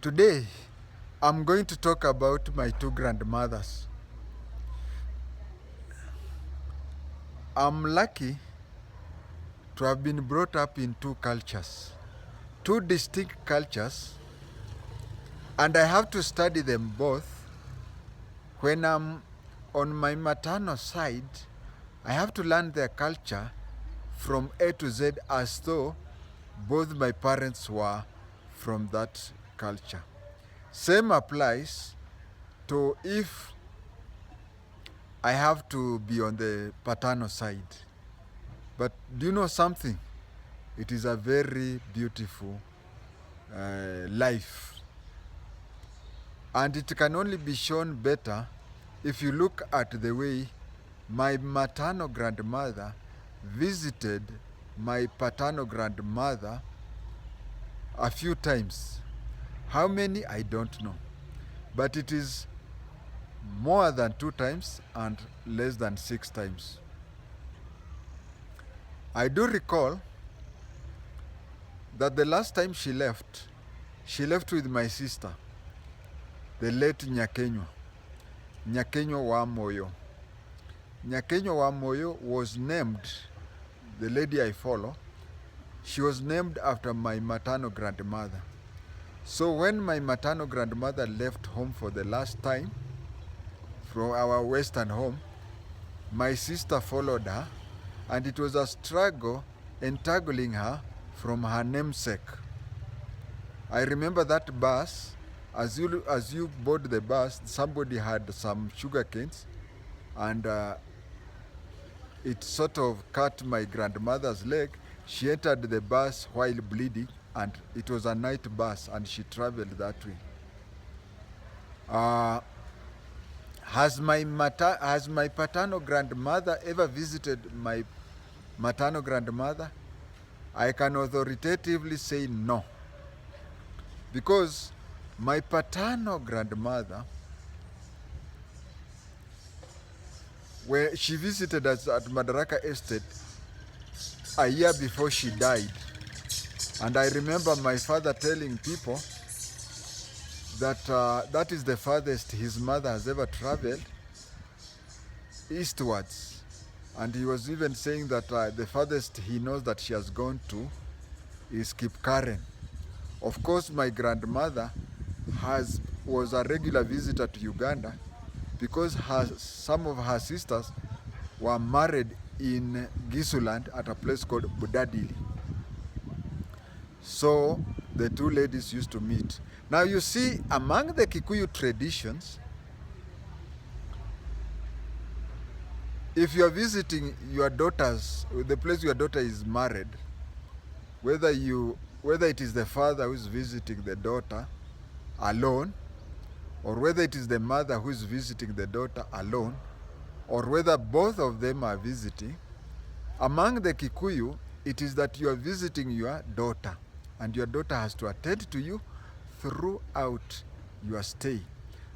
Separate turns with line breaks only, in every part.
Today, I'm going to talk about my two grandmothers. I'm lucky to have been brought up in two cultures, two distinct cultures, and I have to study them both. When I'm on my maternal side, I have to learn their culture from A to Z as though both my parents were from that culture. Same applies to if I have to be on the paternal side. But do you know something? It is a very beautiful life. And it can only be shown better if you look at the way my maternal grandmother visited my paternal grandmother a few times. How many? I don't know. But it is more than 2 times and less than 6 times. I do recall that the last time she left with my sister, the late Nyakenywa Wamoyo. Nyakenywa Wamoyo was named, the lady I follow, she was named after my maternal grandmother. So when my maternal grandmother left home for the last time from our western home, my sister followed her, and it was a struggle entangling her from her namesake. I remember that bus. As you board the bus, somebody had some sugar canes, and it sort of cut my grandmother's leg. She entered the bus while bleeding, and it was a night bus, and she traveled that way. Has my paternal grandmother ever visited my maternal grandmother? I can authoritatively say no. Because my paternal grandmother, when she visited us at Madaraka Estate a year before she died, and I remember my father telling people that that is the farthest his mother has ever traveled eastwards. And he was even saying that the farthest he knows that she has gone to is Kipkaren. Of course, my grandmother was a regular visitor to Uganda because some of her sisters were married in Gisuland at a place called Budadili. So the two ladies used to meet. Now you see, among the Kikuyu traditions, if you are visiting your daughters, the place your daughter is married, whether it is the father who is visiting the daughter alone, or whether it is the mother who is visiting the daughter alone, or whether both of them are visiting, among the Kikuyu, it is that you are visiting your daughter, and your daughter has to attend to you throughout your stay.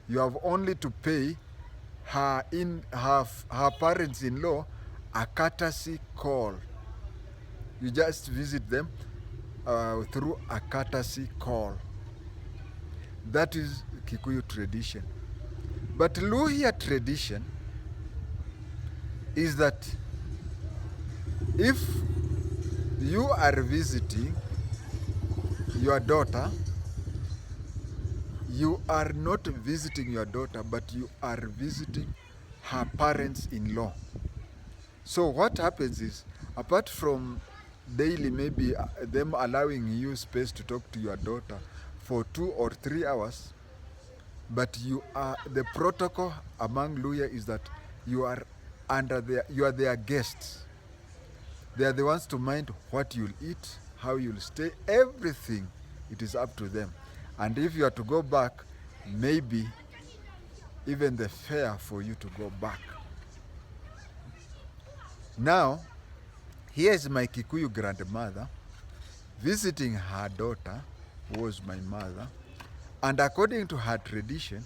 You have only to pay her parents-in-law a courtesy call. You just visit them through a courtesy call. That is Kikuyu tradition. But Luhya tradition is that if you are visiting your daughter, you are not visiting your daughter, but you are visiting her parents-in-law. So what happens is, apart from daily maybe them allowing you space to talk to your daughter for 2 or 3 hours, but the protocol among Luhya is that you are their guests. They are the ones to mind what you'll eat, how you'll stay, everything. It is up to them. And if you are to go back, maybe even the fare for you to go back. Now, here is my Kikuyu grandmother visiting her daughter, who was my mother, and according to her tradition,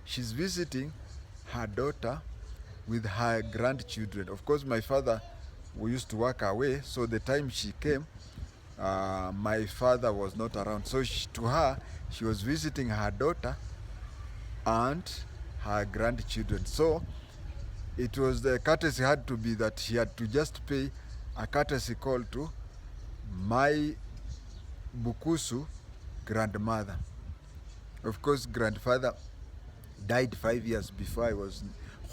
she's visiting her daughter with her grandchildren. Of course, my father, we used to work away, so the time she came, my father was not around. So to her, she was visiting her daughter and her grandchildren. So it was the courtesy had to be that she had to just pay a courtesy call to my Bukusu grandmother. Of course, grandfather died 5 years before I was.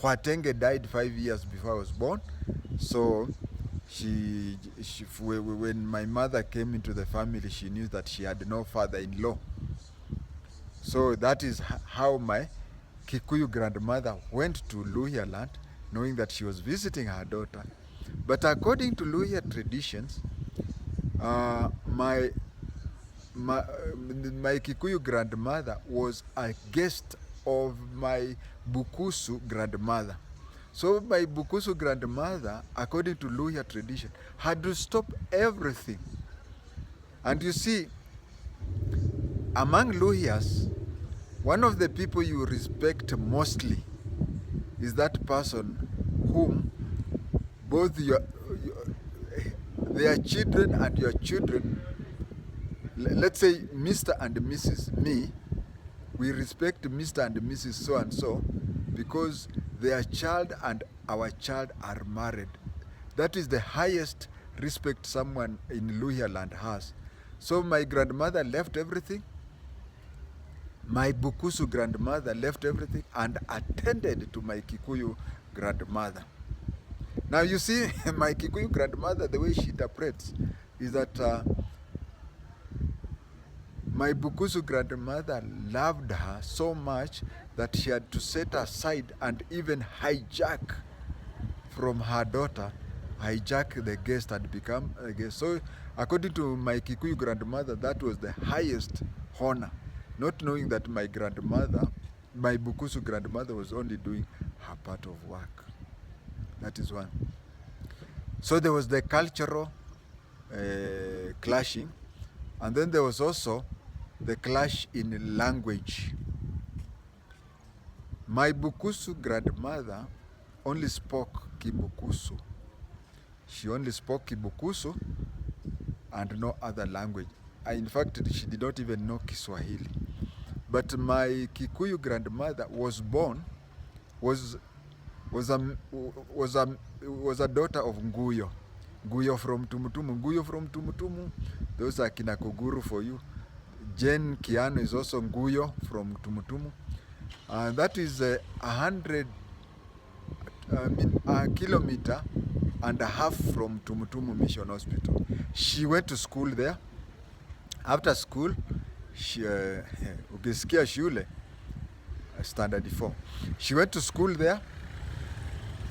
JI-TENGE died 5 years before I was born. So when my mother came into the family, she knew that she had no father-in-law. So that is how my Kikuyu grandmother went to Luhya land, knowing that she was visiting her daughter. But according to Luhya traditions, my Kikuyu grandmother was a guest of my Bukusu grandmother. So my Bukusu grandmother, according to Luhya tradition, had to stop everything. And you see, among Luhyas, one of the people you respect mostly is that person whom both their children and your children, let's say Mr. and Mrs. Me, we respect Mr. and Mrs. so and so because their child and our child are married. That is the highest respect someone in Luhya land has. So my grandmother left everything. My Bukusu grandmother left everything and attended to my Kikuyu grandmother. Now you see, my Kikuyu grandmother, the way she interprets is that my Bukusu grandmother loved her so much that she had to set aside and even hijack from her daughter, hijack the guest and become a guest. So according to my Kikuyu grandmother, that was the highest honor, not knowing that my grandmother, my Bukusu grandmother, was only doing her part of work. That is one. So there was the cultural clashing, and then there was also the clash in language. My Bukusu grandmother only spoke Kibukusu. She only spoke Kibukusu and no other language. In fact, she did not even know Kiswahili. But my Kikuyu grandmother was a daughter of Nguyo. Nguyo from Tumutumu. Nguyo from Tumutumu. Those are Kinakoguru for you. Jen Kiano is also Nguyo from Tumutumu. That is a kilometer and a half from Tumutumu Mission Hospital. She went to school there. After school, ukisikia shule, standard 4. She went to school there.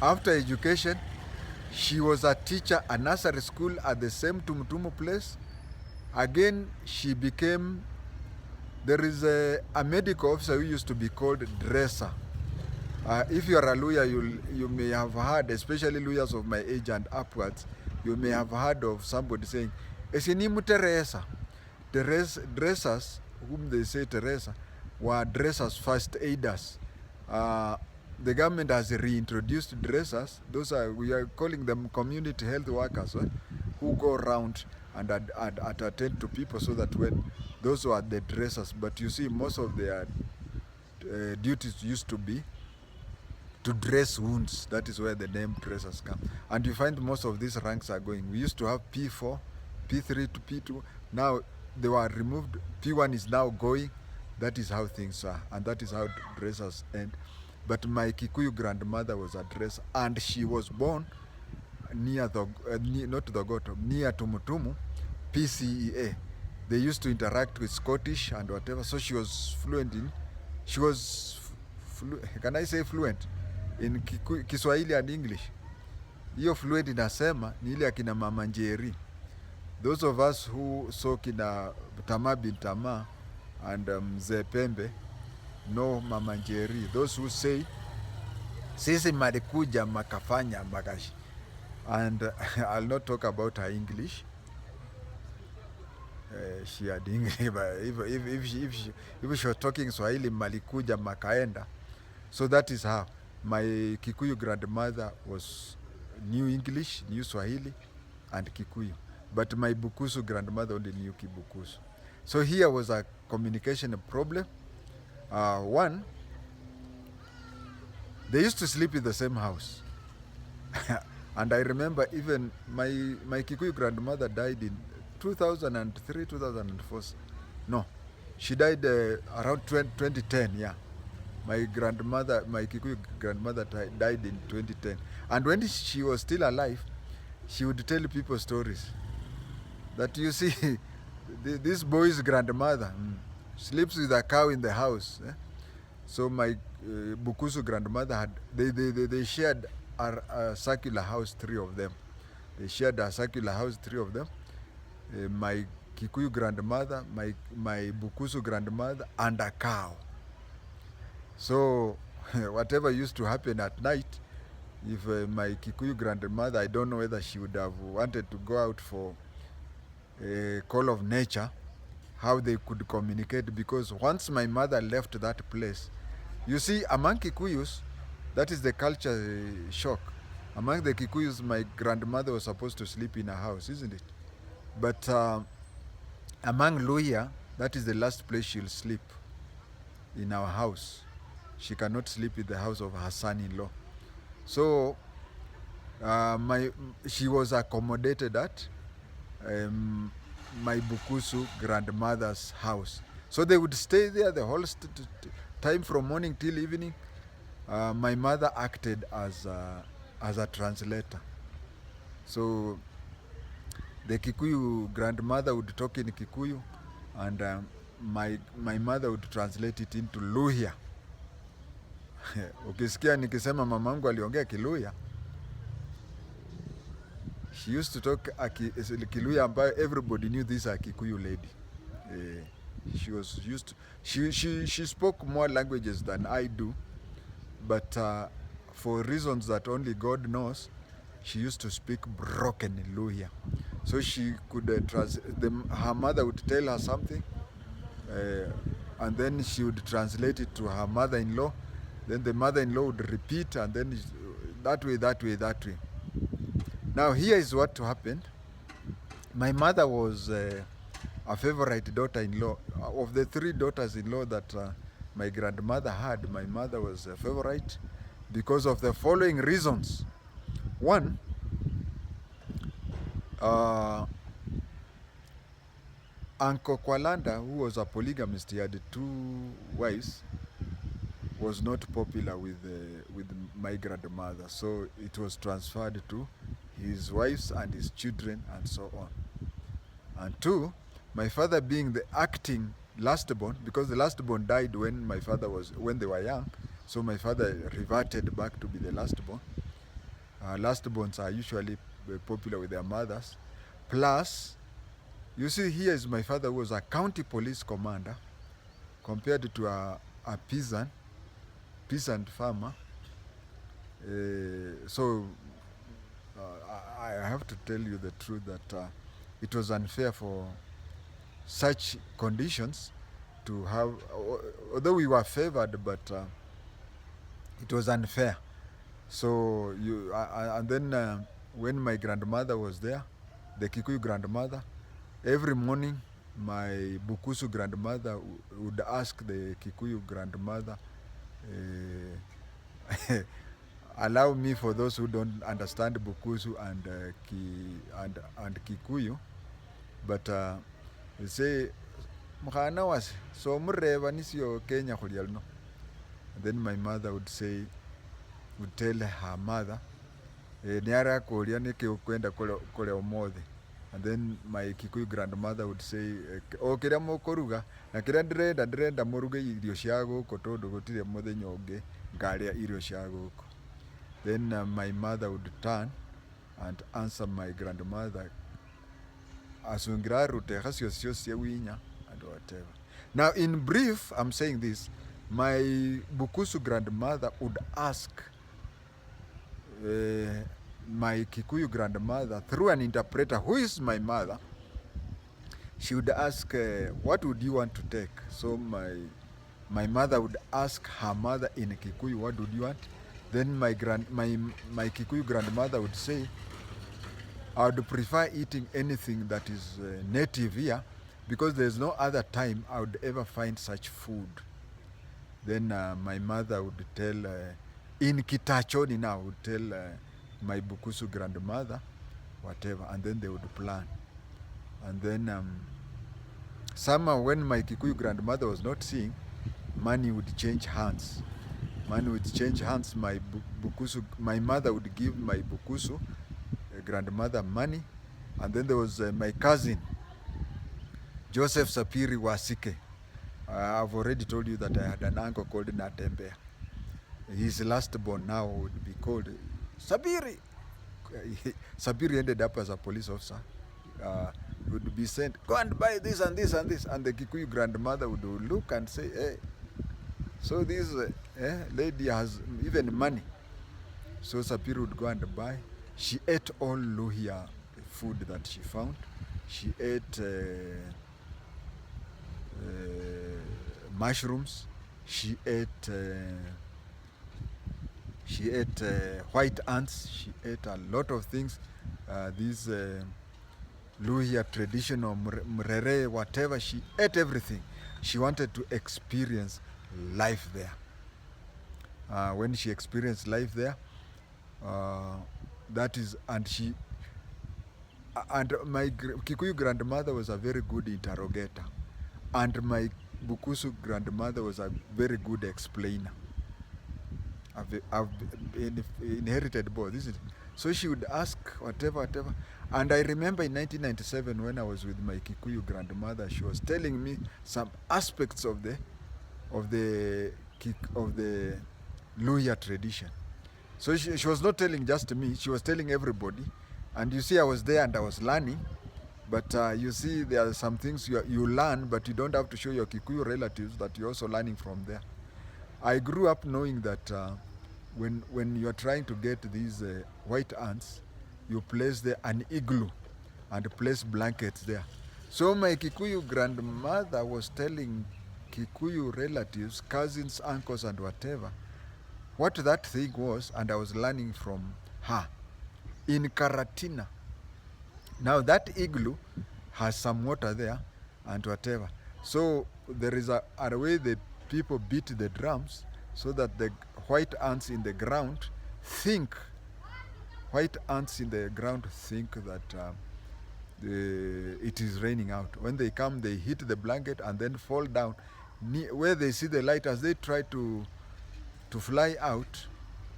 After education, she was a teacher, a nursery school at the same Tumutumu place. Again, she became, there is a medical officer who used to be called dresser. If you are a lawyer, you may have heard, especially lawyers of my age and upwards, you may have heard of somebody saying, Esinimu Teresa. Dressers, whom they say Teresa, were dressers, first aiders. The government has reintroduced dressers. We are calling them community health workers, who go around and attend to people, so that when those were the dressers. But you see, most of their duties used to be to dress wounds. That is where the name dressers come. And you find most of these ranks are going. We used to have P4, P3 to P2. Now they were removed. P1 is now going. That is how things are. And that is how dressers end. But my Kikuyu grandmother was a dresser. And she was born near not Thogoto, near Tumutumu, PCEA. They used to interact with Scottish and whatever. So she was fluent in, can I say fluent? In Kiswahili and English. Hiyo fluent inasema ni ile akina Mama Njeri. Those of us who saw kina Tama bin Tama and Mzee Pembe know Mama Njeri. Those who say sisi malikuja makafanya magashi. And I'll not talk about her English. She had English, but if she was talking Swahili, malikuja makaenda. So that is how my Kikuyu grandmother knew English, knew Swahili, and Kikuyu. but my Bukusu grandmother only knew Kibukusu. So here was a communication problem. One, they used to sleep in the same house. And I remember even my Kikuyu grandmother died in 2003, 2004. No, she died around 2010, yeah. My Kikuyu grandmother died in 2010. And when she was still alive, she would tell people stories. That you see, this boy's grandmother sleeps with a cow in the house. So my Bukusu grandmother had, they shared a circular house, three of them. They shared a circular house, three of them. My Kikuyu grandmother, my Bukusu grandmother, and a cow. So whatever used to happen at night, if my Kikuyu grandmother, I don't know whether she would have wanted to go out for a call of nature, how they could communicate, because once my mother left that place, you see, among Kikuyus, that is the culture shock. Among the Kikuyus, my grandmother was supposed to sleep in a house, isn't it? But among Luhya, that is the last place she'll sleep, in our house. She cannot sleep in the house of her son-in-law. So she was accommodated at my Bukusu grandmother's house. So they would stay there the whole time from morning till evening. My mother acted as a translator. So the Kikuyu grandmother would talk in Kikuyu, and my mother would translate it into Luhya. Ukisikia nikisema mamangu aliongea Kiluhya, she used to talk Kiluhya ambayo everybody knew this a Kikuyu lady. She was used to, she spoke more languages than I do, but for reasons that only God knows, she used to speak broken Luhya. So she could her mother would tell her something, and then she would translate it to her mother-in-law. Then the mother-in-law would repeat, and then that way. Now here is what happened. My mother was a favorite daughter-in-law. Of the three daughters-in-law that my grandmother had, my mother was a favorite because of the following reasons. One, Uncle Kwalanda, who was a polygamist, he had 2 wives, was not popular with my grandmother, so it was transferred to his wives and his children and so on. And 2, my father being the acting lastborn, because the lastborn died when they were young, so my father reverted back to be the lastborn. Lastborns are usually popular with their mothers. Plus, you see, here is my father, who was a county police commander, compared to a peasant farmer. So I have to tell you the truth that it was unfair for such conditions to have, although we were favored, but it was unfair. So and then when my grandmother was there, the Kikuyu grandmother, every morning my Bukusu grandmother would ask the Kikuyu grandmother, allow me, for those who don't understand Bukusu and Kikuyu, but they say, "Mkhana was so mureva nisio Kenya kulialno." Then my mother would tell her mother, "Niara kulia niki ukwenda kule omothe." And then my Kikuyu grandmother would say, "O kira mukuruga na kira ndirenda muruge irio cia guku tondu gutire muthenya ungi ngaria irio cia guku." Then my mother would turn and answer my grandmother, "Asungira rute hasio cia winya," and whatever. Now in brief, I'm saying this, my Bukusu grandmother would ask my Kikuyu grandmother through an interpreter, who is my mother. She would ask, "What would you want to take?" So my mother would ask her mother in Kikuyu, "What would you want?" Then my Kikuyu grandmother would say, I would prefer eating anything that is native here, because there's no other time I would ever find such food. Then my mother would tell, in Kitachoni now, would tell my Bukusu grandmother, whatever, and then they would plan. And then somehow when my Kikuyu grandmother was not seeing, money would change hands. Money would change hands. My mother would give my Bukusu grandmother money, and then there was my cousin Joseph Sapiri Wasike. I've already told you that I had an uncle called Natembe. His last born now would be called Sapiri. Sapiri ended up as a police officer. Would be sent, go and buy this and this and this, and the Kikuyu grandmother would look and say, hey, so this lady has even money. So Sapiri would go and buy. She ate all Luhya food that she found. She ate mushrooms. She ate white ants. She ate a lot of things. These Luhya traditional mrere, whatever. She ate everything. She wanted to experience life there. When she experienced life there, that is, and my Kikuyu grandmother was a very good interrogator, and my Bukusu grandmother was a very good explainer. I've inherited both, isn't it? So she would ask whatever. And I remember in 1997 when I was with my Kikuyu grandmother, she was telling me some aspects of the Luhya tradition. So she was not telling just me, she was telling everybody. And you see, I was there and I was learning. But you see, there are some things you learn, but you don't have to show your Kikuyu relatives that you're also learning from there. I grew up knowing that when you're trying to get these white ants, you place there an igloo and place blankets there. So my Kikuyu grandmother was telling Kikuyu relatives, cousins, uncles, and whatever, what that thing was, and I was learning from her. In Karatina, now that igloo has some water there and whatever. So there is a way that people beat the drums so that the white ants in the ground think that it is raining out. When they come, they hit the blanket and then fall down. Where they see the light, as they try to fly out,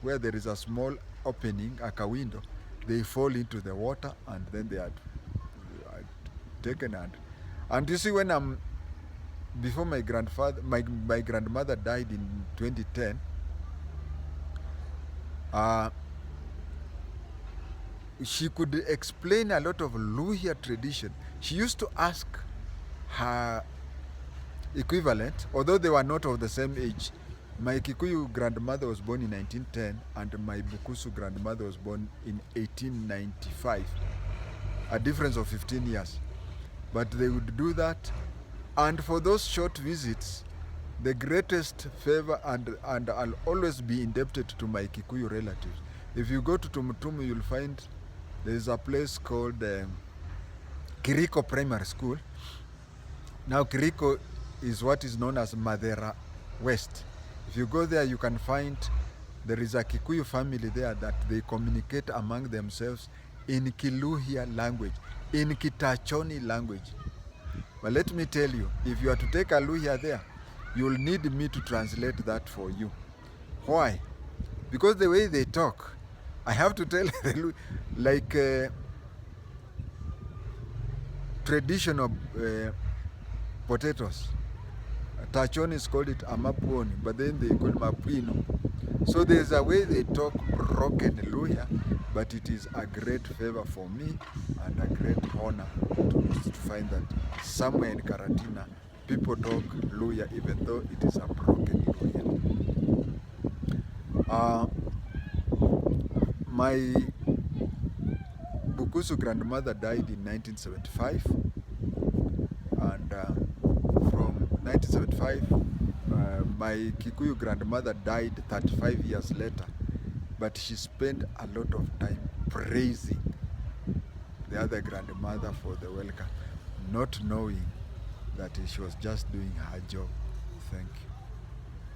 where there is a small opening, like a window, they fall into the water and then they are taken. And you see, when before my grandmother died in 2010, she could explain a lot of Luhya tradition. She used to ask her equivalent, although they were not of the same age. My Kikuyu grandmother was born in 1910 and my Bukusu grandmother was born in 1895. A difference of 15 years. But they would do that. And for those short visits, the greatest favor, and I'll always be indebted to my Kikuyu relatives. If you go to Tumutumu, you'll find there's a place called Kiriko Primary School. Now Kiriko is what is known as Madera West. If you go there, you can find there is a Kikuyu family there that they communicate among themselves in Kiluhya language, in Kitachoni language. But let me tell you, if you are to take a Luhya there, you'll need me to translate that for you. Why? Because the way they talk, I have to tell like traditional potatoes. Tachonis called it amapuoni, but then they call it mapuino. So there's a way they talk broken Luhya, but it is a great favor for me and a great honor to find that somewhere in Karatina, people talk Luhya even though it is a broken Luhya. My Bukusu grandmother died in 1975, and from 1975, my Kikuyu grandmother died 35 years later, but she spent a lot of time praising the other grandmother for the welcome, not knowing that she was just doing her job. Thank you.